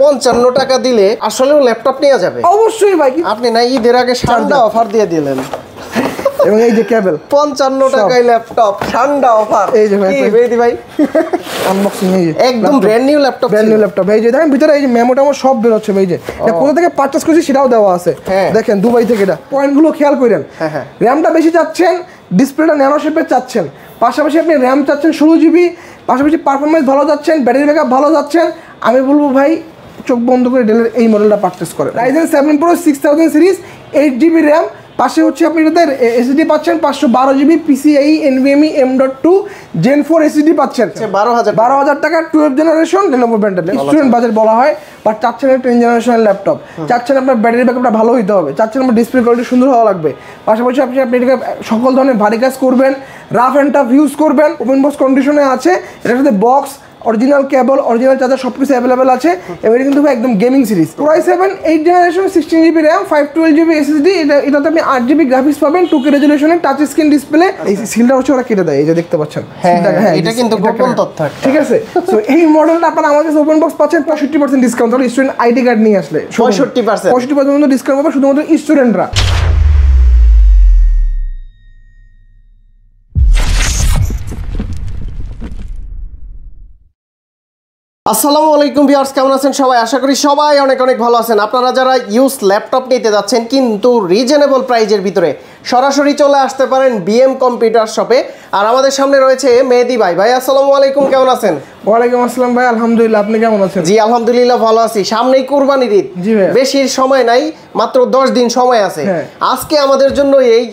55 টাকা দিলে আসলেও ল্যাপটপ নেওয়া যাবে? অবশ্যই ভাই। আপনি না ঈদের আগে ঠান্ডা অফার দিয়ে দিলেন। এবং এই যে কেবল 55 টাকায় ল্যাপটপ, ঠান্ডা অফার। এই যে কি বেদি ভাই আনবক্সিং, এই যে একদম brand new laptop, brand new laptop. এই যে দেখেন ভিতরে এই যে মেমোটা আমার সব বের হচ্ছে। এই যে এটা কোথা থেকে পারচেজ করেছি সেটাও দেওয়া আছে। দেখেন দুবাই থেকে। এটা পয়েন্টগুলো খেয়াল করেন। র্যামটা বেশি চাচ্ছেন, ডিসপ্লেটা ন্যানো শেপের চাচ্ছেন, পাশাপাশি আপনি র্যাম চাচ্ছেন 16 জিবি, পাশাপাশি পারফরমেন্স ভালো যাচ্ছেন, ব্যাটারি ব্যাকআপ ভালো যাচ্ছেন, আমি বলবো ভাই চোখ বন্ধ করে ডেলের এই মডেলটা পারচেস করেন। Ryzen 7 Pro 6000 series, 8 GB RAM, পাশে হচ্ছে আপনি এটাতে এসএসডি পাচ্ছেন 512 GB PCIe NVMe M.2 Gen 4 SSD পাচ্ছেন 12,000 টাকা, 12 জেনারেশন Lenovo ব্র্যান্ডের স্টুডেন্ট বাজেট বলা হয়। বাট চাচ্ছেন 10 জেনারেশনের ল্যাপটপ, চাচ্ছেন আপনার ব্যাটারি ব্যাকআপটা ভালো হতে হবে, চাচ্ছেন আপনার ডিসপ্লে কোয়ালিটি সুন্দর হওয়া লাগবে, পাশাপাশি আপনি এটাকে সকল ধরনের ভারী কাজ করবেন, রাফ অ্যান্ড টাফ ইউজ করবেন, ওপেন বক্স কন্ডিশনে আছে। এটার সাথে বক্স, অরিজিনাল কেবল, অরিজিনাল চার্জার সব কিছু অ্যাভেলেবেল আছে। এবং এটা কিন্তু একদম gaming series. Core i7 8 generation 16 GB RAM 512 GB SSD. এটাতে আপনি 8 জিবি গ্রাফিক্স পাবেন, 2K রেজোলিউশনের টাচ স্ক্রিন ডিসপ্লে। এই সিলটা হচ্ছে ওরা কেটে দেয়, এই যে দেখতে পাচ্ছেন। হ্যাঁ এটা কিন্তু গোপন তথ্য, ঠিক আছে। সো এই মডেলটা আপনারা আমাদের ওপেন বক্স পাচ্ছেন 65% ডিসকাউন্ট। তাহলে স্টুডেন্ট আইডি কার্ড নিয়ে আসলে 65% ডিসকাউন্ট পাবে শুধুমাত্র স্টুডেন্টরা। আসসালামু আলাইকুম ভিউয়ার্স, কেমন আছেন সবাই? আশা করি সবাই অনেক অনেক ভালো আছেন। আপনারা যারা ইউজ ল্যাপটপ নিতে যাচ্ছেন কিন্তু রিজনেবল প্রাইজের ভিতরে, সরাসরি চলে আসতে পারেন বিএম কম্পিউটার শপে। আর আমাদের সামনে রয়েছে মেহেদি ভাই। ভাই আসসালামু আলাইকুম, কেমন আছেন? ওয়ালাইকুম আসসালাম ভাই, আলহামদুলিল্লাহ, আপনি কেমন আছেন? জি আলহামদুলিল্লাহ ভালো আছি। সামনেই কুরবানির ঈদ, বেশি সময় নাই, মাত্র 10 দিন সময় আছে। আজকে আমাদের জন্য এই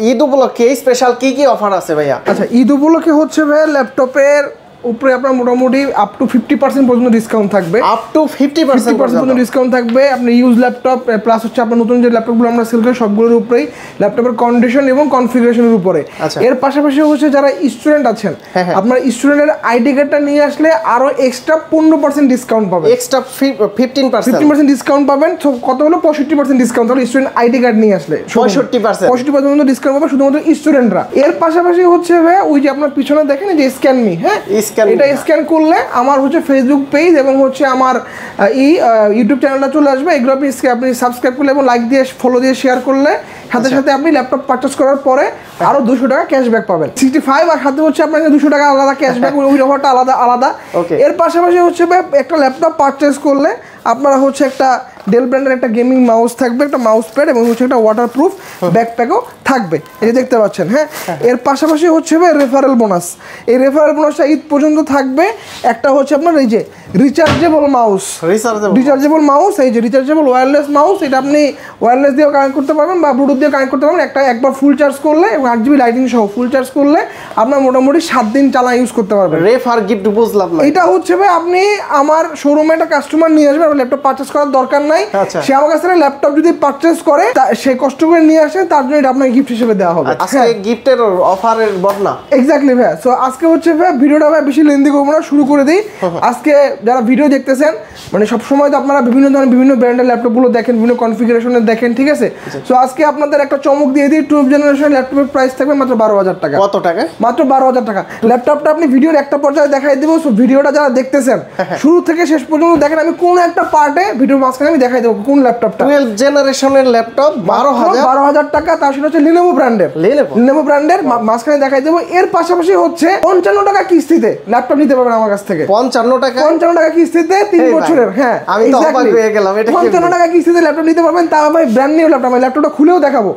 ঈদ উপলক্ষে স্পেশাল কি কি অফার আছে ভাইয়া? আচ্ছা, ঈদ উপলক্ষে হচ্ছে ভাই ল্যাপটপের উপরে আপনার মোটামুটি আপ টু 50% পর্যন্ত ডিসকাউন্ট থাকবে। আপ টু 50% পর্যন্ত ডিসকাউন্ট থাকবে। আপনি ইউজ ল্যাপটপ প্লাস হচ্ছে আপনার নতুন যে ল্যাপটপগুলো আমরা সেল করি সবগুলোর উপরেই, ল্যাপটপের কন্ডিশন এবং কনফিগারেশনের উপরে। এর পাশাপাশি হচ্ছে যারা স্টুডেন্ট আছেন, আপনার স্টুডেন্টের আইডি কার্ডটা নিয়ে আসলে আরো এক্সট্রা 15% ডিসকাউন্ট পাবেন, এক্সট্রা 15% ডিসকাউন্ট পাবেন। কত হলো? 65% ডিসকাউন্ট। তাহলে স্টুডেন্ট আইডি কার্ড নিয়ে আসলে 65% ডিসকাউন্ট পাবে শুধুমাত্র স্টুডেন্টরা। এর পাশাপাশি হচ্ছে ভাই ওই যে আপনার পিছনে দেখেন যে স্ক্যান মি, হ্যাঁ এটা স্ক্যান করলে আমার হচ্ছে ফেসবুক পেজ এবং হচ্ছে আমার ইউটিউব চ্যানেলটা চলে আসবে। এগুলো আপনি সাবস্ক্রাইব করলে এবং লাইক দিয়ে ফলো দিয়ে শেয়ার করলে সাথে সাথে আপনি ল্যাপটপ পারচেস করার পরে আরো 200 টাকা ক্যাশব্যাক পাবেন। 65 আর সাথে হচ্ছে আপনার 200 টাকা আলাদা ক্যাশব্যাক, ওই অফারটা আলাদা। এর পাশাপাশি হচ্ছে একটা ল্যাপটপ পারচেস করলে আপনারা হচ্ছে একটা ডেল ব্র্যান্ডের একটা গেমিং মাউস থাকবে, একটা মাউস প্যাড এবং হচ্ছে একটা ওয়াটারপ্রুফ ব্যাকপ্যাকও থাকবে, এই যে দেখতে পাচ্ছেন। হ্যাঁ, এর পাশাপাশি হচ্ছে রেফারেল বোনাস। এই রেফারেল বোনাসটা ঈদ পর্যন্ত থাকবে। একটা হচ্ছে আপনার এই যে রিচার্জেবল মাউস, এই যে রিচার্জেবল ওয়্যারলেস মাউস, এটা আপনি ওয়্যারলেস দিয়েও কানেক্ট করতে পারবেন বা ব্লুটুথ দিয়ে কানেক্ট করতে পারবেন। একবার ফুল চার্জ করলে এবং 8 জিবি লাইটিং সহ ফুল চার্জ করলে আপনার মোটামুটি 7 দিন চালা ইউজ করতে পারবেন। রেফার গিফট বুঝলাম না, এটা হচ্ছে ভাই আপনি আমার শোরুমে একটা কাস্টমার নিয়ে আসবেন, ল্যাপটপ পারচেস করার দরকার নাই। সে আমার কাছ থেকে ল্যাপটপ যদি পারচেস করে সে কষ্ট করে নিয়ে আসে, তার জন্য এটা আপনাকে গিফট হিসেবে দেওয়া হবে। আজকে গিফটের অফারের বদনা এক্স্যাক্টলি ভাই। সো আজকে হচ্ছে ভাই ভিডিওটা ভাই বেশি লেন্দি করবো না, শুরু করে দিই। আজকে যারা ভিডিও দেখতেছেন, মানে সবসময় তো আপনারা বিভিন্ন ধরনের বিভিন্ন ব্র্যান্ডের ল্যাপটপগুলো দেখেন, বিভিন্ন কনফিগারেশনের দেখেন, ঠিক আছে। সো আজকে আপনাদের একটা চমক দিয়ে দিই, 12 জেনারেশন ল্যাপটপের প্রাইস থাকবে মাত্র 12,000 টাকা। কত টাকা? মাত্র 12,000 টাকা। ল্যাপটপটা আপনি ভিডিওর একটা পর্যায়ে দেখাই দেবো। সো ভিডিওটা যারা দেখতেছেন শুরু থেকে শেষ পর্যন্ত দেখেন, আমি কোন একটা পার্টে ভিডিওর মাঝখানে আমি দেখাই দেবো কোন ল্যাপটপটা। 12 জেনারেশনের ল্যাপটপ 12,000 টাকা। তার সাথে হচ্ছে Lenovo ব্র্যান্ডের মাঝখানে দেখাই দেবো। এর পাশাপাশি হচ্ছে 55 টাকা কিস্তিতে ল্যাপটপ নিতে পারবেন আমার কাছ থেকে। 55 টাকা কিস্তিতে 3 বছরের। হ্যাঁ, আমি তো অবাক হয়ে গেলাম। এটা 55 টাকা কিস্তিতে ল্যাপটপ নিতে পারবেন, তা ভাই ব্র্যান্ড নিউ ল্যাপটপ। আমি ল্যাপটপটা খুলেও দেখাবো।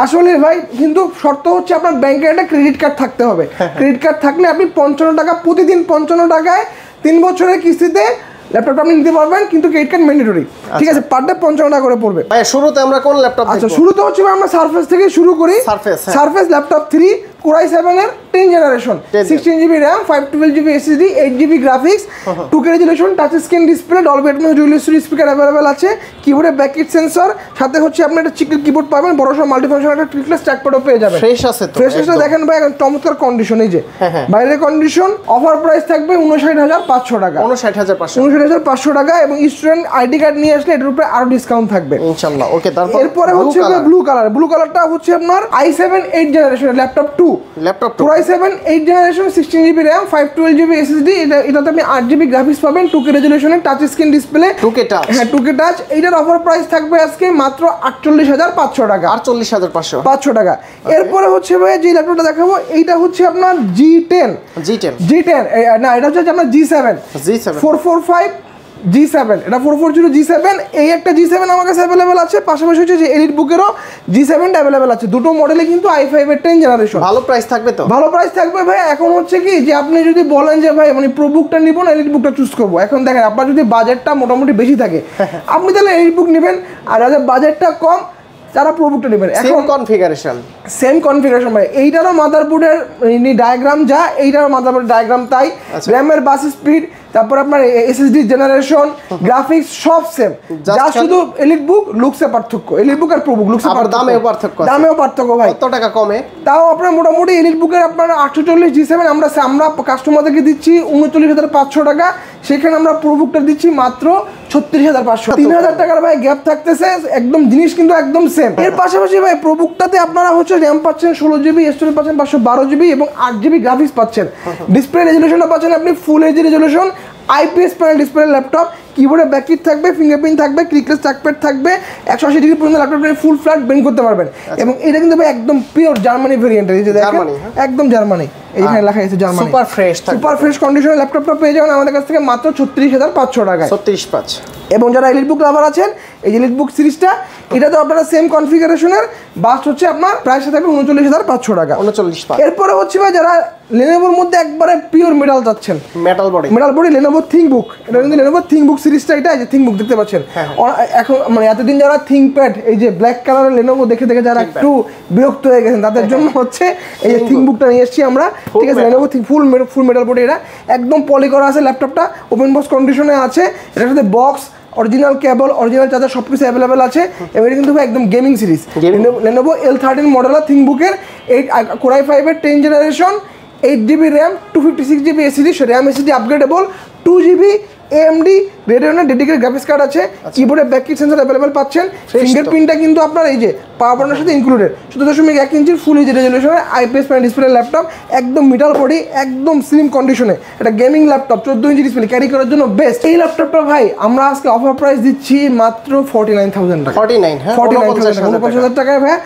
আসলে ভাই, কিন্তু শর্ত হচ্ছে আপনার ব্যাংকে একটা ক্রেডিট কার্ড থাকতে হবে। ক্রেডিট কার্ড থাকলে আপনি 55 টাকা প্রতিদিন 55 টাকায় 3 বছরের কিস্তিতে ল্যাপটপটা আপনি নিতে পারবেন, কিন্তু ক্রেডিট কার্ড ম্যান্ডেটরি, ঠিক আছে। পার ডে 55 টাকা করে পড়বে। ভাই শুরুতে আমরা কোন ল্যাপটপ দেখব? আচ্ছা, শুরুতে হচ্ছে আমরা সারফেস থেকে শুরু করি। সারফেস ল্যাপটপ 3 Core i7 এর 10 generation, 16 GB RAM, 512 GB SSD, 8 GB graphics, 2K resolution, touch screen display, Dolby atoms dual story speaker available আছে, কিবোর্ডে ব্যাকলাইট সেন্সর, সাথে হচ্ছে আপনি একটা চিকল কিবোর্ড পাবেন, বড় সহ মাল্টিফাংশনাল একটা ট্রিকলেস ট্র্যাকপ্যাডও পেয়ে যাবেন। ফ্রেশ আছে তো? ফ্রেশ আছে, দেখেন ভাই একদম চমৎকার কন্ডিশন। এই যে বাইরের কন্ডিশন। অফার প্রাইস থাকবে 59,500 টাকা। 59,500 টাকা। এবং স্টুডেন্ট আইডি কার্ড নিয়ে আসলে এটার উপরে আরো ডিসকাউন্ট থাকবে ইনশাআল্লাহ। ওকে, তারপর এরপরে হচ্ছে ব্লু কালারটা হচ্ছে আপনার i7 8 জেনারেশনের laptop 2, laptop Core i7 8 generation 16GB RAM 512GB SSD এটাতে আপনি 8GB গ্রাফিক্স পাবেন 2K রেজোলিউশনের touch screen display 2K touch হ্যাঁ 2K টাচ এইটার অফার প্রাইস থাকবে আজকে মাত্র 48500 টাকা 48500 টাকা এরপরে হচ্ছে ভাই যে ল্যাপটপটা দেখাবো এইটা হচ্ছে আপনার G10 না এটা হচ্ছে আপনার G7 445 G7 এটা 440 G7 এই একটা G7 আমার কাছে अवेलेबल আছে পাশাপাশি হচ্ছে যে এলিট বুকেরও G7 अवेलेबल আছে দুটো মডেলে কিন্তু i5 এর 10 জেনারেশন ভালো প্রাইস থাকবে তো ভালো প্রাইস থাকবে ভাই এখন হচ্ছে কি যে আপনি যদি বলেন যে ভাই মানে প্রো বুকটা নিব না এলিট বুকটা চুজ করব এখন দেখেন আপনার যদি বাজেটটা মোটামুটি বেশি থাকে আপনি তাহলে এলিট বুক নেবেন আর যাদের বাজেটটা কম যারা প্রো বুকটা নেবেন এখন সেম কনফিগারেশন ভাই এইটারও মাদারবোর্ডের ডায়াগ্রাম যা এইটারও মাদারবোর্ডের ডায়াগ্রাম তাই র‍্যামের বাস স্পিড তারপর আপনার এসএসডি জেনারেশন গ্রাফিক্স সব সেম যা শুধু এলিট বুক লুকসে পার্থক্য এলিট বুক আর প্রো বুক লুকসে দামেও পার্থক্য ভাই কত টাকা কমে তাও আপনার মোটামুটি এলিট বুকের আপনার 840 G7 আমরা কাস্টমারদেরকে দিচ্ছি 39500 টাকা সেখানে আমরা প্রো বুকটা দিচ্ছি মাত্র 36500 3000 টাকার ভাই গ্যাপ থাকতেছে একদম জিনিস কিন্তু একদম সেম এর পাশাপাশি ভাই প্রো বুকটাতে আপনারা হচ্ছে র‍্যাম পাচ্ছেন 16GB স্টোরেজ পাচ্ছেন 512GB এবং 8GB গ্রাফিক্স পাচ্ছেন ডিসপ্লে রেজোলিউশনটা পাচ্ছেন আপনি full HD resolution IPS panel display laptop কিবোর্ডে ব্যাককিট থাকবে ফিঙ্গারপ্রিন্ট থাকবে ক্লিকলেস ট্র্যাকপ্যাড থাকবে 180 ডিগ্রি পর্যন্ত ল্যাপটপে ফুল ফ্ল্যাট বেন্ড করতে পারবেন এবং এটা কিন্তু ভাই একদম পিওর জার্মানি ভেরিয়েন্ট এই যে দেখেন একদম জার্মানি এইখানে লেখা আছে জার্মানি সুপার ফ্রেশ কন্ডিশনে ল্যাপটপটা পেয়ে যাবেন আমাদের কাছ থেকে মাত্র 36500 টাকায় 36500 এবং যারা এলিট বুক লাভার আছেন এই এলিট বুক সিরিজটা এটা তো আপনারা সেম কনফিগারেশনের বাস্ট হচ্ছে আপনার প্রাইস থাকবে 39500 টাকা 39500 এরপরে হচ্ছে ভাই যারা Lenovoর মধ্যে একবারে পিওর মেটাল চাচ্ছেন মেটাল বডি Lenovo ThinkBook এটা কিন্তু Lenovo ThinkBook সিরিজটা এটা এই যে ThinkBook দেখতে পাচ্ছেন এখন মানে এতদিন যারা ThinkPad এই যে ব্ল্যাক কালারের Lenovo দেখে যারা একটু বিরক্ত হয়ে গেছেন তাদের জন্য হচ্ছে এই যে ThinkBookটা নিয়ে এসেছি আমরা ঠিক আছে Lenovo ফুল মেটাল বডি এটা একদম পলি করা আছে ল্যাপটপটা ওপেন বক্স কন্ডিশনে আছে এটার সাথে box original cable original charger সবকিছু अवेलेबल আছে এবং এটা কিন্তু একদম গেমিং সিরিজ Lenovo L13 মডেলের ThinkBook-এর 8 Core i5 এর 10 generation 8GB RAM 256GB SSD RAM SSD upgradeable 2GB AMD Radeon dedicated graphics card আছে কিবোর্ডে ব্যাককিট সেন্সর अवेलेबल পাচ্ছেন ফিঙ্গারপ্রিন্টটা কিন্তু আপনার এই যে পাওয়ার বাটনের সাথে ইনক্লুডেড 17.1 ইঞ্চির ফুল এইচডি রেজোলিউশনের আইপিএস প্যানেল ডিসপ্লে ল্যাপটপ একদম মিটাল বডি একদম স্লিম কন্ডিশনে এটা gaming laptop 14 inch display carry করার জন্য বেস্ট এই ল্যাপটপটা ভাই আমরা আজকে অফার প্রাইস দিচ্ছি মাত্র 49000 টাকা 49000 টাকায় ভাই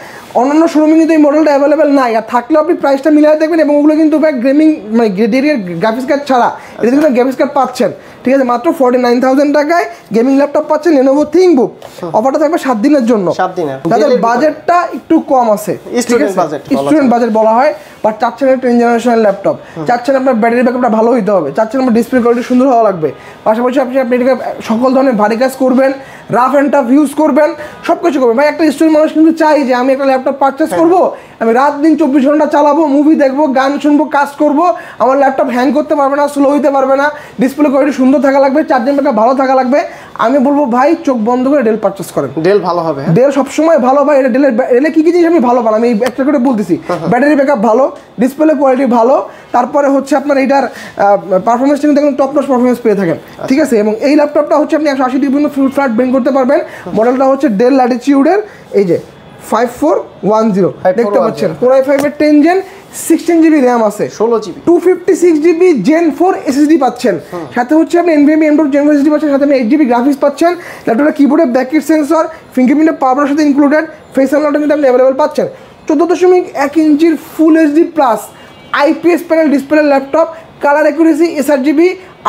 অন্যান্য শোরুমে কিন্তু এই মডেলটা অ্যাভেলেবেল নাই আর থাকলেও আপনি প্রাইসটা মিলিয়ে দেখবেন এবং ওগুলো কিন্তু ভাই গেমিং মানে গ্রেডিয়ার গ্রাফিক্স কার্ড ছাড়া এটা কিন্তু গ্রাফিক্স কার্ড পাচ্ছেন ঠিক আছে মাত্র 49000 টাকায় গেমিং ল্যাপটপ পাচ্ছেন Lenovo ThinkBook অফারটা থাকবে 7 দিনের জন্য 7 দিনের তাদের বাজেটটা একটু কম আছে স্টুডেন্ট বাজেট বলা হয় বাট চাচ্ছেন 10 জেনারেশনের ল্যাপটপ চাচ্ছেন আপনার ব্যাটারি ব্যাকআপটা ভালো হইতে হবে চাচ্ছেন আপনার ডিসপ্লে কোয়ালিটি সুন্দর হওয়া লাগবে পাশাপাশি আপনি এটাকে সকল ধরনের ভারী কাজ করবেন রাফ অ্যান্ড টাফ ইউজ করবেন সব কিছু করবেন ভাই একটা স্টুডেন্ট মানুষ কিন্তু চাই যে আমি একটা ল্যাপটপ পারচেস করবো আমি রাত দিন 24 ঘন্টা চালাবো মুভি দেখবো গান শুনবো কাজ করবো আমার ল্যাপটপ হ্যাং করতে পারবে না স্লো হইতে পারবে না ডিসপ্লে কোয়ালিটি সুন্দর থাকা লাগবে চার্জিং ব্যাকআপ ভালো থাকা লাগবে আমি বলবো ভাই চোখ বন্ধ করে ডেল পারচেস করেন ডেল ভালো হবে ডেল সবসময় ভালো ভাই এটা ডেলে কি জিনিস আমি ভালো পান আমি একটা করে বলতেছি ব্যাটারি ব্যাকআপ ভালো ডিসপ্লে কোয়ালিটি ভালো তারপরে হচ্ছে আপনার এইটার পারফরমেন্সটা কিন্তু একদম টপ নচ পারফরমেন্স পেয়ে থাকেন ঠিক আছে এবং এই ল্যাপটপটা হচ্ছে আপনি 180 ডিগ্রি পর্যন্ত ফুল ফ্ল্যাট বেন্ড করতে পারবেন মডেলটা হচ্ছে ডেল ল্যাটিটিউডের এই যে 5410 দেখতে পাচ্ছেন Core i5 এর 10 জেন 16GB RAM আছে 16GB 256GB Gen 4 SSD পাচ্ছেন সাথে হচ্ছে আপনি NVMe M.2 Gen 4 SSD পাচ্ছেন সাথে আপনি 8GB গ্রাফিক্স পাচ্ছেন ল্যাপটপের কিবোর্ডে ব্যাককিট সেন্সর ফিঙ্গারপ্রিন্টের পাওয়ারের সাথে ইনক্লুডেড ফেস আনলকটা কিন্তু আপনি अवेलेबल পাচ্ছেন 14.1 ইঞ্চির full HD plus IPS panel display laptop colour accuracy sRGB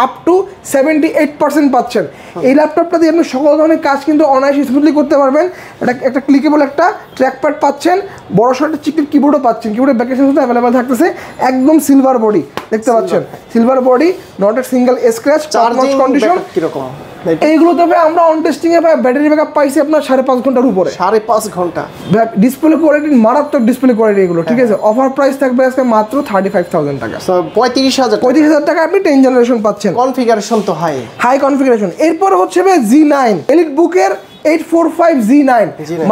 up to 78% পাচ্ছেন এই ল্যাপটপটা দিয়ে আপনি সকল ধরনের কাজ কিন্তু অনায়াসে স্মুথলি করতে পারবেন এটা একটা ক্লিকেবল একটা ট্র্যাকপ্যাড পাচ্ছেন বড় সড়ো চিকন কিবোর্ডও পাচ্ছেন কিবোর্ডের ব্যাকের সাথে অ্যাভেলেবল থাকতেছে একদম সিলভার বডি দেখতে পাচ্ছেন silver body not a single scratch charging condition কিরকম এইগুলো তবে আমরা on testing A battery backup পাইছি আপনার 5.5 ঘন্টার উপরে 5.5 ঘন্টা ডিসপ্লে কোয়ালিটি মারাত্মক ডিসপ্লে কোয়ালিটি এগুলো ঠিক আছে অফার প্রাইস থাকবে আজকে মাত্র 35000 টাকা 35000 টাকা আপনি 10 জেনারেশন পাচ্ছেন কনফিগারেশন তো হাই কনফিগারেশন এরপর হচ্ছে ভাই G9 এলিট বুকের 845 G9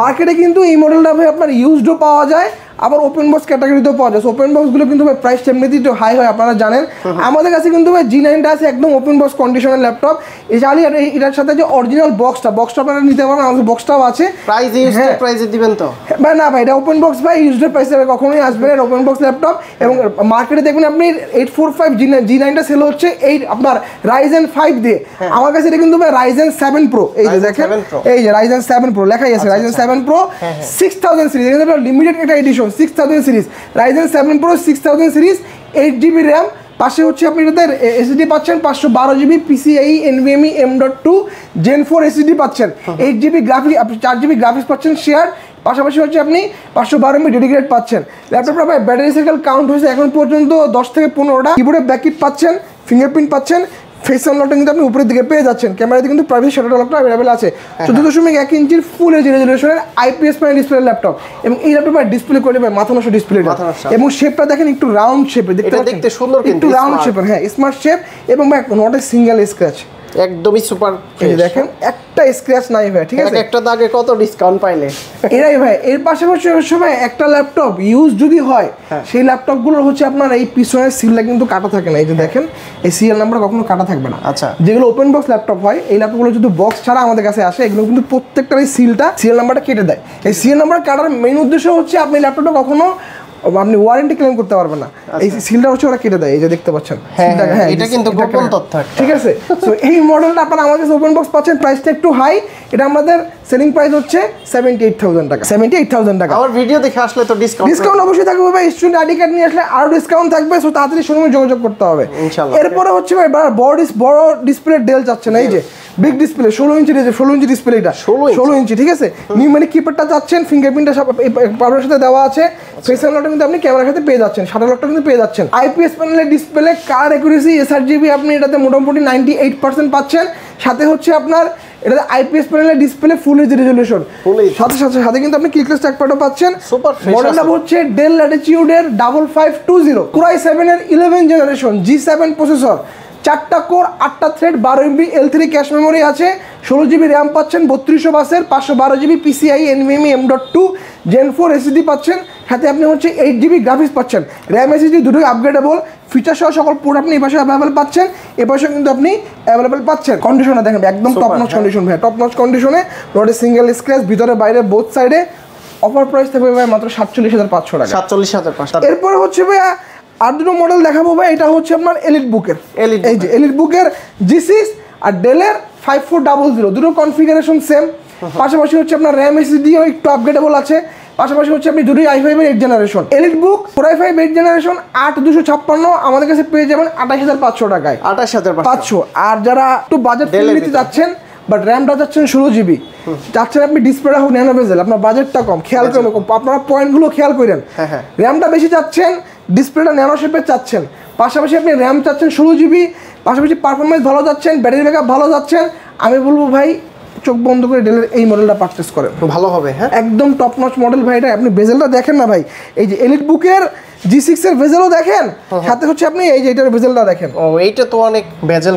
মার্কেটে কিন্তু এই মডেলটা ভাই আপনার ইউজডও পাওয়া যায় আবার ওপেন বক্স ক্যাটাগরিতেও পাওয়া যায়। ওপেন বক্সগুলো কিন্তু ভাই প্রাইস এমনিতেই একটু হাই হয়, আপনারা জানেন। আমাদের কাছে কিন্তু ভাই G9টা আছে একদম ওপেন বক্স কন্ডিশনের ল্যাপটপ। এছাড়া এটার সাথে যে অরিজিনাল বক্সটা আপনারা নিতে পারেন, আমাদের বক্সটাও আছে। প্রাইস ইউজড প্রাইসে দিবেন তো ভাই? না ভাই, এটা ওপেন বক্স ভাই, ইউজড প্রাইসে কখনোই আসবে না ওপেন বক্স ল্যাপটপ। এবং মার্কেটে দেখবেন আপনি 845 G9টা সেল হচ্ছে আপনার Ryzen 5 দিয়ে। আমার কাছে এটা কিন্তু ভাই Ryzen 7 Pro, এই যে দেখেন, এই যে Ryzen 7 Pro লেখাই আছে, Ryzen 7 Pro 6000 সিরিজ, এটা লিমিটেড একটা edition 6000 series, Ryzen 7 Pro 6000 series, 8GB RAM। পাশে হচ্ছে আপনি এটাতে এসএসডি পাচ্ছেন 512GB PCIe NVMe M.2 Gen 4 SSD পাচ্ছেন, 8GB গ্রাফিক্স, আপনি 4GB গ্রাফিক্স পাচ্ছেন শেয়ার। পাশাপাশি হচ্ছে আপনি 512 MB ডেডিকেটেড পাচ্ছেন। ল্যাপটপটা ভাই ব্যাটারি সাইকেল কাউন্ট হয়েছে এখন পর্যন্ত 10 থেকে 15টা। কিবোর্ডে ব্যাককিট পাচ্ছেন, ফিঙ্গারপ্রিন্ট পাচ্ছেন, ফেস আনলকটা কিন্তু আপনি উপরের দিকে পেয়ে যাচ্ছেন। ক্যামেরাতে কিন্তু প্রাইভেসি শাটার লকটা অ্যাভেলেবল আছে। 14.1 ইঞ্চির ফুল এইচডি রেজলিউশনের IPS প্যানেল ডিসপ্লে ল্যাপটপ, এবং এই ল্যাপটপের ডিসপ্লে কোয়ালিটি ভাই মাথা নষ্ট ডিসপ্লেটা, এবং শেপটা দেখেন একটু রাউন্ড শেপে, দেখতে সুন্দর, একটু রাউন্ড শেপের, হ্যাঁ স্মার্ট শেপ, এবং ভাই নট এ সিঙ্গেল স্ক্র্যাচ, একদমই সুপার ফ্রেশ। দেখেন একটা স্ক্র্যাচ নাই ভাই, ঠিক আছে? একটা দাগে কত ডিসকাউন্ট পাইলে এরাই ভাই। এর পাশাপাশি সময় একটা ল্যাপটপ ইউজ যদি হয়, সেই ল্যাপটপগুলোর হচ্ছে আপনার এই পিছনের সিলটা কিন্তু কাটা থাকে না, এই যে দেখেন এই সিরিয়াল নাম্বার কখনো কাটা থাকবে না। আচ্ছা, যেগুলো ওপেন বক্স ল্যাপটপ হয়, এই ল্যাপটপগুলো যদি বক্স ছাড়া আমাদের কাছে আসে, এগুলো কিন্তু প্রত্যেকটার এই সিরিয়াল নাম্বারটা কেটে দেয়। এই সিরিয়াল নাম্বার কাটার মেইন উদ্দেশ্য হচ্ছে আপনি ল্যাপটপটা কখনো আপনি ওয়ারেন্টি ক্লেম করতে পারবেন না। এই সিলটা হচ্ছে ওরা কেটে দেয়, এই যে দেখতে পাচ্ছেন, এটা কিন্তু গোপন তথ্য, ঠিক আছে? তো এই মডেলটা আপনারা আমাদের কাছে ওপেন বক্স পাচ্ছেন, প্রাইসটা একটু হাই। এটা আমাদের সেলিং প্রাইস হচ্ছে 78,000 টাকা, 78,000 টাকা। আমার ভিডিও দেখে আসলে তো ডিসকাউন্ট অবশ্যই থাকবে ভাই, স্টুডেন্ট আইডি কার্ড নিয়ে আসলে আরো ডিসকাউন্ট থাকবে। সো তাড়াতাড়ি শোরুমে যোগাযোগ করতে হবে ইনশাআল্লাহ। এরপরে হচ্ছে ভাই বড় ডিসপ্লে ডেল চাচ্ছেন, এই যে বিগ ডিসপ্লে 16 ইঞ্চি ডিসপ্লে, এটা 16 ইঞ্চি, ঠিক আছে? নিউমেরিক কিপ্যাডটা চাচ্ছেন, ফিঙ্গারপ্রিন্টটা সব পাওয়ারের সাথে দেওয়া আছে, ফেস আনলকটা কিন্তু আপনি ক্যামেরার সাথে পেয়ে যাচ্ছেন, শাটার লকটা কিন্তু পেয়ে যাচ্ছেন। IPS প্যানেলের ডিসপ্লে, কালার অ্যাকুরেসি sRGB আপনি এটাতে মোটামুটি 98% পাচ্ছেন। সাথে হচ্ছে আপনার এটাতে IPS প্যানেলের ডিসপ্লে ফুল এইচডি রেজলিউশন, সাথে কিন্তু আপনি ক্লিকলেস ট্র্যাকপ্যাডও পাচ্ছেন। Super fresh. মডেলটা হচ্ছে ডেল ল্যাটিটিউডের 5520 Core i7 এর 11 জেনারেশন G7 প্রসেসর, 4টা কোর, 8টা thread, 12 MB L3 cache memory আছে, 16GB র্যাম পাচ্ছেন, 3200 বাসের, 512GB PCIe NVMe M.2 Gen 4 SSD পাচ্ছেন। সাথে আপনি হচ্ছে 8GB গ্রাফিক্স পাচ্ছেন, র্যাম এসএসডি দুটোই আপগ্রেডেবল, ফিচার সহ সকল পোর্ট আপনি এই পাশে অ্যাভেলেবল পাচ্ছেন, এ পাশে কিন্তু আপনি অ্যাভেলেবল পাচ্ছেন। কন্ডিশনে দেখেন একদম টপ নচ কন্ডিশন ভাই, টপ নচ কন্ডিশনে, রোডে সিঙ্গেল স্ক্র্যাচ, ভিতরে বাইরে বোথ সাইডে। অফার প্রাইস থাকবে ভাই মাত্র 47,500 টাকা। 47,500। এরপরে হচ্ছে ভাই আর দুটো মডেল দেখাবো ভাই। এটা হচ্ছে আপনার এলিট বুকের, এই যে এলিট বুকের G6 আর ডেলের 5400, দুটো কনফিগারেশন সেম। পাশাপাশি হচ্ছে আপনার র্যাম এসএসডিও একটু আপগ্রেডেবল আছে। পাশাপাশি হচ্ছে আপনি দুটোই i5 এর 8 জেনারেশন। এলিট বুক Core i5 8 জেনারেশন 8256 আমাদের কাছে পেয়ে যাবেন 28500 টাকায়, 28500। আর যারা একটু বাজেট ফ্রেন্ডলিতে যাচ্ছেন বাট র্যামটা যাচ্ছেন 16GB, চাচ্ছেন আপনি ডিসপ্লেটা হোক ন্যানো বেজেল, আপনার বাজেটটা কম, খেয়াল করেন আপনারা পয়েন্টগুলো খেয়াল করেন। র্যামটা বেশি চাচ্ছেন, ডিসপ্লেটা ন্যানো শেপের চাচ্ছেন, পাশাপাশি আপনি র্যাম চাচ্ছেন 16GB, পাশাপাশি পারফরমেন্স ভালো যাচ্ছেন, ব্যাটারি ব্যাকআপ ভালো যাচ্ছেন, আমি বলবো ভাই চোখ বন্ধ করে ডেলের এই মডেলটা পারচেস করেন, ভালো হবে। হ্যাঁ, একদম টপ নচ মডেল ভাই। এটা আপনি বেজেলটা দেখেন না ভাই, এই যে এলিট বুকের G6 এর বেজেলও দেখেন, সাথে হচ্ছে আপনি এই যে এটার বেজেলটা দেখেন, এইটা তো অনেক বেজেল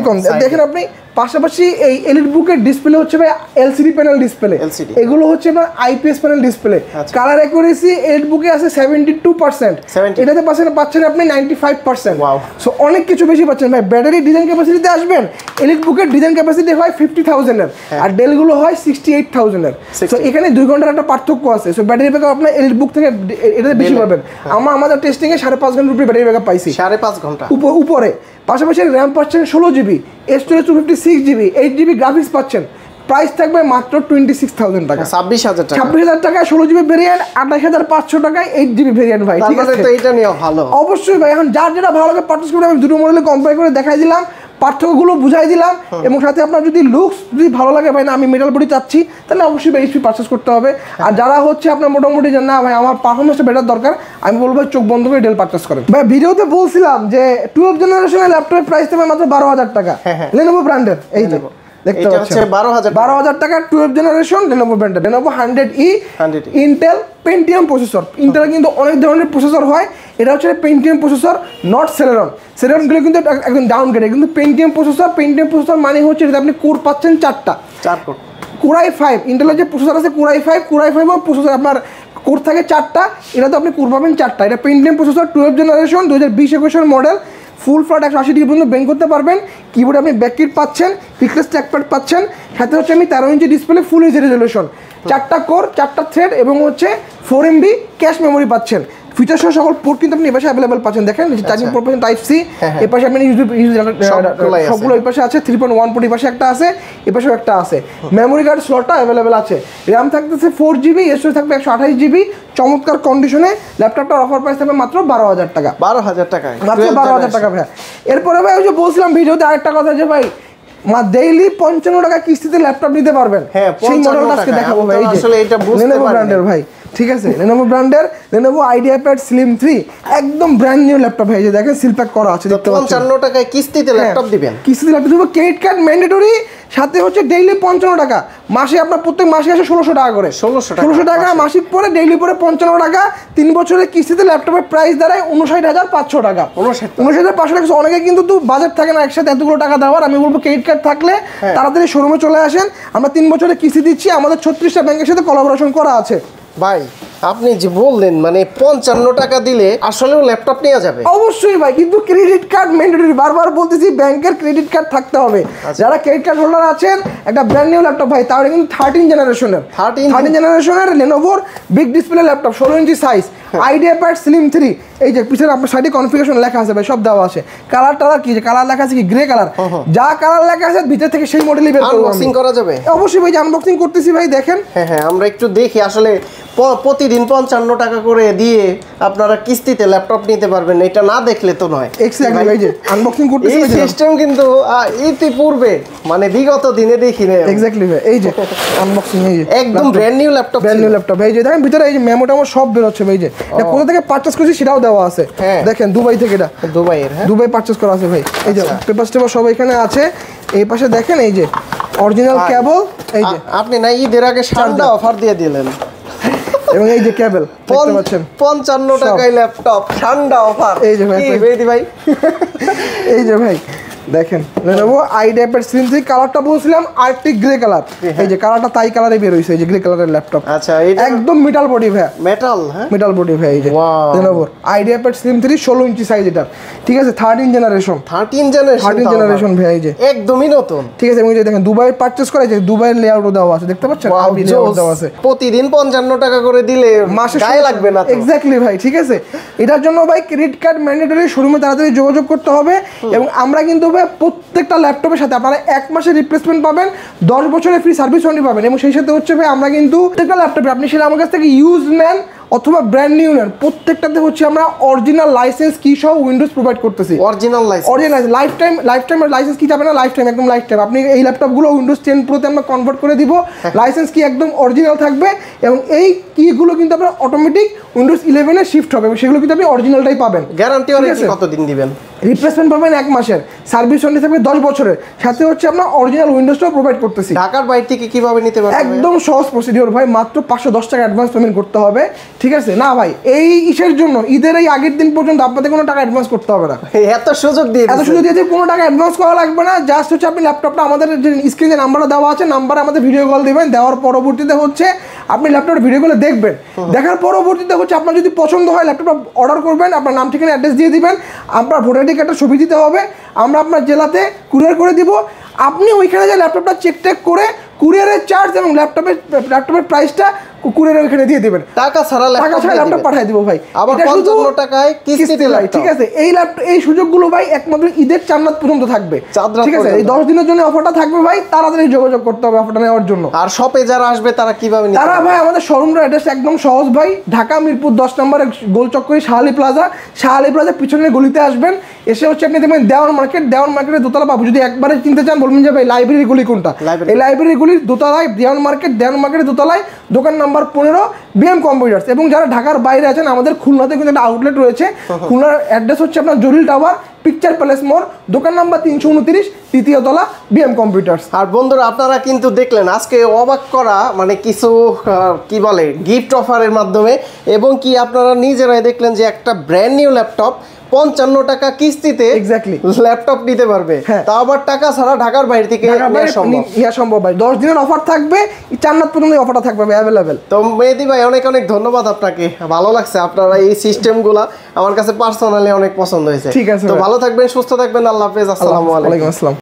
কম দেখেন আপনি। পাশাপাশি এই এলিট বুকের ডিসপ্লে হচ্ছে ভাই LCD প্যানেল ডিসপ্লে, এগুলো হচ্ছে আপনার IPS panel display. Colour accuracy elite বুকে আছে 72%, এটাতে পাচ্ছেন আপনি 95%। সো অনেক কিছু বেশি পাচ্ছেন ভাই। ব্যাটারি ডিজাইন ক্যাপাসিটিতে আসবেন, এলিট বুকের ডিজাইন ক্যাপাসিটি হয় 50,000 এর, আর ডেলগুলো হয় 68,000 এর। সো এখানে 2 ঘন্টার একটা পার্থক্য আছে। সো ব্যাটারি ব্যাকআপ আপনার এলিট বুক থেকে এটাতে বেশি পাবেন। আমাদের টেস্টিংয়ে 5.5 ঘন্টার উপরে ব্যাটারি ব্যাকআপ পাইছি, 5.5 ঘন্টা উপরে। পাশাপাশি র্যাম পাচ্ছেন 16GB, storage 256GB, 8GB graphics পাচ্ছেন। প্রাইস থাকবে মাত্র 26,000 টাকা, 26,000 টাকায় 16GB ভেরিয়েন্ট, 28,500 টাকায় 8GB ভেরিয়েন্ট ভাই। ঠিক আছে, তো এটা নিয়ে ভালো অবশ্যই ভাই। এখন যার যেটা ভালো লাগে পারচেজ করে, আমি দুটো মডেলে কম্পেয়ার করে দেখাই দিলাম, পার্থক্যগুলো বুঝাই দিলাম, এবং সাথে আপনার যদি লুকস যদি ভালো লাগে ভাই, না আমি মেটাল বডি চাচ্ছি, তাহলে অবশ্যই ভাই HP পারচেজ করতে হবে। আর যারা হচ্ছে আপনার মোটামুটি না ভাই আমার পারফরমেন্সটা বেটার দরকার, আমি বলবো চোখ বন্ধ করে ডেল পারচেজ করেন ভাই। ভিডিওতে বলছিলাম যে 12 জেনারেশনের ল্যাপটপের প্রাইস থাকবে মাত্র 12,000 টাকা, Lenovo ব্র্যান্ডের। এই যে দেখতে পাচ্ছেন 12,000 টাকা 12 জেনারেশন Lenovo ব্র্যান্ডের, Lenovo 100E Intel Pentium processor. Intel কিন্তু অনেক ধরনের প্রসেসর হয়, এটা হচ্ছে পেন্টিয়াম প্রসেসর, নট সেলেরন। সেলেরনগুলো কিন্তু একদম ডাউন গ্রেড, কিন্তু পেন্টিয়াম প্রসেসর মানে হচ্ছে এটাতে আপনি কোর পাচ্ছেন 4টা, Core i5 ইন্টেলের যে প্রসেসর আছে Core i5 প্রসেসর আপনার কোর থাকে 4টা, এটা তো আপনি কোর পাবেন 4টা। এটা পেন্টিয়াম প্রসেসর 12 জেনারেশন 2020-21 মডেল, ফুল ফ্ল্যাট 180 ডিগ্রি পর্যন্ত বেন্ড করতে পারবেন। কিবোর্ডে আপনি ব্যাককিট পাচ্ছেন, পিকলেস ট্র্যাকপ্যাড পাচ্ছেন, সাথে হচ্ছে আমি 13 inch display, full HD resolution, 4টা কোর, 4টা থ্রেড এবং হচ্ছে 4 MB ক্যাশ মেমোরি পাচ্ছেন। ফিচার সহ সকল পোর্ট কিন্তু আপনি এপাশে অ্যাভেলেবল পাচ্ছেন। দেখেন চার্জিং পোর্ট পাচ্ছেন টাইপ সি, এপাশে আপনি সবগুলো এই পাশে আছে, 3.1 পোর্ট এপাশে একটা আছে, এপাশেও একটা আছে। মেমোরি কার্ড স্লটটা অ্যাভেলেবেল আছে। র্যাম থাকতেছে 4GB, এসও থাকবে 128GB। চমৎকার কন্ডিশনে ল্যাপটপটার অফার প্রাইস থাকবে মাত্র 12,000 টাকা। 12,000 টাকায়, মাত্র 12,000 টাকা ভাই। এরপরে ভাই ওই যে বলছিলাম ভিডিওতে আরেকটা কথা যে ভাই ডেইলি 55 টাকা কিস্তিতে ল্যাপটপ নিতে পারবেন। হ্যাঁ, সেই মডেলটা আজকে দেখাবো ভাই। এই যে আসলে এটা বুঝতে Lenovo ব্র্যান্ডের ভাই, ঠিক আছে, Lenovo ব্র্যান্ডের Lenovo IdeaPad Slim 3, একদম ব্র্যান্ড নিউ ল্যাপটপ ভাই। যে দেখেন সিল প্যাক করা আছে, দেখতে পাচ্ছেন। 55 টাকায় কিস্তিতে ল্যাপটপ দিবেন? কিস্তিতে ল্যাপটপ দিব, ক্রেডিট কার্ড ম্যান্ডেটরি, সাথে হচ্ছে ডেইলি 55 টাকা, মাসে আপনার প্রত্যেক মাসে আসে 1600 টাকা করে। 1600 টাকা মাসিক পরে, ডেইলি পরে 55 টাকা, 3 বছরের কিস্তিতে ল্যাপটপের প্রাইস দাঁড়ায় 59,500 টাকা। 59,500 টাকা। অনেকে কিন্তু বাজেট থাকে না একসাথে এতগুলো টাকা দেওয়ার। আমি বলবো ক্রেডিট কার্ড থাকলে তাড়াতাড়ি শোরুমে চলে আসেন, আমরা 3 বছরের কিস্তি দিচ্ছি, আমাদের 36টা ব্যাংকের সাথে কোলাবোরেশন করা আছে। ভাই আপনি যে বললেন মানে 55 টাকা দিলে আসলেও ল্যাপটপ নেওয়া যাবে? অবশ্যই ভাই, কিন্তু ক্রেডিট কার্ড ম্যান্ডেটরি, বারবার বলতেছি ব্যাংকের ক্রেডিট কার্ড থাকতে হবে। যারা ক্রেডিট কার্ড হোল্ডার আছেন, একটা ব্র্যান্ড নিউ ল্যাপটপ ভাই, তাহলে কিন্তু 13 জেনারেশনের লেনোভোর big display laptop, 16 inch size, IdeaPad Slim 3। এই যে পিছনে আপনার সাইডে কনফিগারেশন লেখা আছে ভাই, সব দেওয়া আছে। কালার টালার কি, কালার লেখা আছে কি গ্রে কালার, যা কালার লেখা আছে ভিতর থেকে সেই মডেলই বের করব। আনবক্সিং করা যাবে? অবশ্যই ভাই, আনবক্সিং করতেছি ভাই, দেখেন। হ্যাঁ, আমরা একটু দেখি। আসলে প্রতিদিন 55 টাকা করে দিয়ে আপনারা কিস্তিতে ল্যাপটপ নিতে পারবেন, এটা না দেখলে তো নয়। এক্স্যাক্টলি ভাই, যে আনবক্সিং করতেছি, এই সিস্টেম কিন্তু ইতিপূর্বে মানে বিগত দিনে দেখি না। এক্স্যাক্টলি ভাই, এই যে আনবক্সিং, এই যে একদম ব্র্যান্ড নিউ ল্যাপটপ, এই যে দেখেন ভিতরে এই যে মেমোটা আমার সব বের হচ্ছে ভাই। যে এটা কোথা থেকে পারচেজ করেছি সেটাও দেওয়া আছে, দেখেন দুবাই থেকে, এটা দুবাইয়ের। দুবাই পারচেজ করা আছে ভাই। এই যে পেপার টেপার সব এখানে আছে। এই পাশে দেখেন এই যে অরিজিনাল কেবল, এই যে আপনি না ঈদের আগে ঠান্ডা অফার দিয়ে দিলেন, এবং এই যে কেবল দেখতে পাচ্ছেন 55 টাকায় ল্যাপটপ ঠান্ডা অফার। এই যে ভাই, ভাই এই যে ভাই দেখেন Lenovo IdeaPad Slim 3, কালারটা বলছিলাম আর্টিক গ্রে কালার, এই যে কালারটা তাই কালারে বের হইছে, এই যে গ্রে কালারের ল্যাপটপ। আচ্ছা, এটা একদম মেটাল বডি ভাই, মেটাল, হ্যাঁ মেটাল বডি ভাই। এই যে Lenovo IdeaPad Slim 3, 16 inch size এটা, ঠিক আছে, 13 জেনারেশন ভাই। এই যে একদমই নতুন, ঠিক আছে। এবং এই যে দেখেন দুবাই পারচেজ করা, যে দুবাইয়ের লেআউটও দেওয়া আছে, দেখতে পাচ্ছেন, আরবি লেআউট দেওয়া আছে। প্রতিদিন 55 টাকা করে দিলে মাসে গায়ে লাগবে না। এক্স্যাক্টলি ভাই, ঠিক আছে। এটার জন্য ভাই ক্রেডিট কার্ড ম্যান্ডেটরি, শোরুমে তাড়াতাড়ি যোগাযোগ করতে হবে। এবং আমরা কিন্তু ভাই প্রত্যেকটা ল্যাপটপের সাথে আপনারা 1 মাসের রিপ্লেসমেন্ট পাবেন, 10 বছরের ফ্রি সার্ভিস ওয়ারেন্টি পাবেন। এবং সেই সাথে হচ্ছে ভাই আমরা কিন্তু প্রত্যেকটা ল্যাপটপে, আপনি সেটা আমার কাছ থেকে ইউজ নেন অথবা ব্র্যান্ড নিউ নেন, প্রত্যেকটাতে হচ্ছে আমরা অরিজিনাল লাইসেন্স কি সহ উইন্ডোজ প্রোভাইড করতেছি। অরিজিনাল লাইফ টাইম লাইসেন্স কি যাবে না, লাইফ টাইম, একদম লাইফ টাইম। আপনি এই ল্যাপটপগুলো উইন্ডোজ 10 প্রোতে আমরা কনভার্ট করে দিব, লাইসেন্স কি একদম অরিজিনাল থাকবে। এবং এই কিগুলো কিন্তু আপনার অটোমেটিক উইন্ডোজ 11 এ শিফট হবে, এবং সেগুলো কিন্তু আপনি অরিজিনালটাই পাবেন। গ্যারান্টি ওয়ারেন্টি কতদিন দিবেন? রিপ্লেসমেন্ট পাবেন 1 মাসের, সার্ভিস ওয়ারেন্টি থাকবে 10 বছরের, সাথে হচ্ছে আমরা অরিজিনাল উইন্ডোজটাও প্রোভাইড করতেছি। ঢাকার বাইরে থেকে কিভাবে নিতে পারবেন? একদম সহজ প্রসিডিওর ভাই, মাত্র 510 টাকা অ্যাডভান্স পেমেন্ট করতে হবে, ঠিক আছে। না ভাই, এই ইসের জন্য ঈদের এই আগের দিন পর্যন্ত আপনাদের কোনো টাকা অ্যাডভান্স করতে হবে না। এত সুযোগ দিয়ে কোনো টাকা অ্যাডভান্স করা লাগবে না। জাস্ট হচ্ছে আপনি ল্যাপটপটা, আমাদের যে স্ক্রিনে নাম্বারটা দেওয়া আছে, নাম্বারে আমাদের ভিডিও কল দেবেন, দেওয়ার পরবর্তীতে হচ্ছে আপনি ল্যাপটপের ভিডিওগুলো দেখবেন, দেখার পরবর্তীতে হচ্ছে আপনার যদি পছন্দ হয় ল্যাপটপটা অর্ডার করবেন, আপনার নাম ঠিকানা অ্যাড্রেস দিয়ে দিবেন, আপনার ভোটার আইডি কার্ডের ছবি দিতে হবে, আমরা আপনার জেলাতে কুরিয়ার করে দিব। আপনি ওইখানে যে ল্যাপটপটা চেক টেক করে কুরিয়ারের চার্জ এবং ল্যাপটপের প্রাইসটা কুরিয়ার ওইখানে দিয়ে দিবেন, টাকা ছাড়া ল্যাপটপ পাঠিয়ে দিব ভাই। আবার 55 টাকায় কিস্তিতে, ঠিক আছে। এই সুযোগগুলো ভাই একমাত্র ঈদের চাঁদরাত পর্যন্ত থাকবে, ঠিক আছে। এই 10 দিনের জন্য অফারটা থাকবে ভাই, তাড়াতাড়ি যোগাযোগ করতে হবে অফারটা নেওয়ার জন্য। আর শপে যারা আসবে তারা কিভাবে নিতে? তারা ভাই আমাদের শোরুমের অ্যাড্রেস একদম সহজ ভাই, ঢাকা মিরপুর 10 নম্বরে গোল চক্করি শাহালি প্লাজা পিছনের গলিতে আসবেন। এসে হচ্ছে আপনি দেখবেন দেওয়ান মার্কেটের দোতলা পাবো। যদি একবারে চিনতে চান বলবেন যে ভাই লাইব্রেরি গলি কোনটা, এই লাইব্রেরি গলির দোতলায় দেওয়ান মার্কেটের দোতলায় দোকান নাম্বার 15 বিএম কম্পিউটার্স। এবং যারা ঢাকার বাইরে আছেন, আমাদের খুলনাতে কিন্তু একটা আউটলেট রয়েছে। খুলনার অ্যাড্রেস হচ্ছে আপনার জরিল টাওয়ার, পিকচার প্যালেস মোড়, দোকান নাম্বার 329, তৃতীয় তলা, বিএম কম্পিউটার্স। আর বন্ধুরা আপনারা কিন্তু দেখলেন আজকে অবাক করা মানে কিছু কি বলে গিফট অফারের মাধ্যমে, এবং কি আপনারা নিজেরাই দেখলেন যে একটা ব্র্যান্ড নিউ ল্যাপটপ 55 টাকা কিস্তিতে এক্স্যাক্টলি ল্যাপটপ নিতে পারবে, তাও আবার টাকা ছাড়া ঢাকার বাইরে থেকে নেওয়া সম্ভব ভাই। 10 দিনের অফার থাকবে, জান্নাত পর্যন্ত অফারটা থাকবে অ্যাভেলেবেল। তো মেহেদী ভাই অনেক অনেক ধন্যবাদ আপনাকে, ভালো লাগছে আপনারা এই সিস্টেমগুলো আমার কাছে পার্সোনালি অনেক পছন্দ হয়েছে। ঠিক আছে, তো ভালো থাকবেন, সুস্থ থাকবেন, আল্লাহ হাফেজ, আসসালামু আলাইকুম। আসসালাম।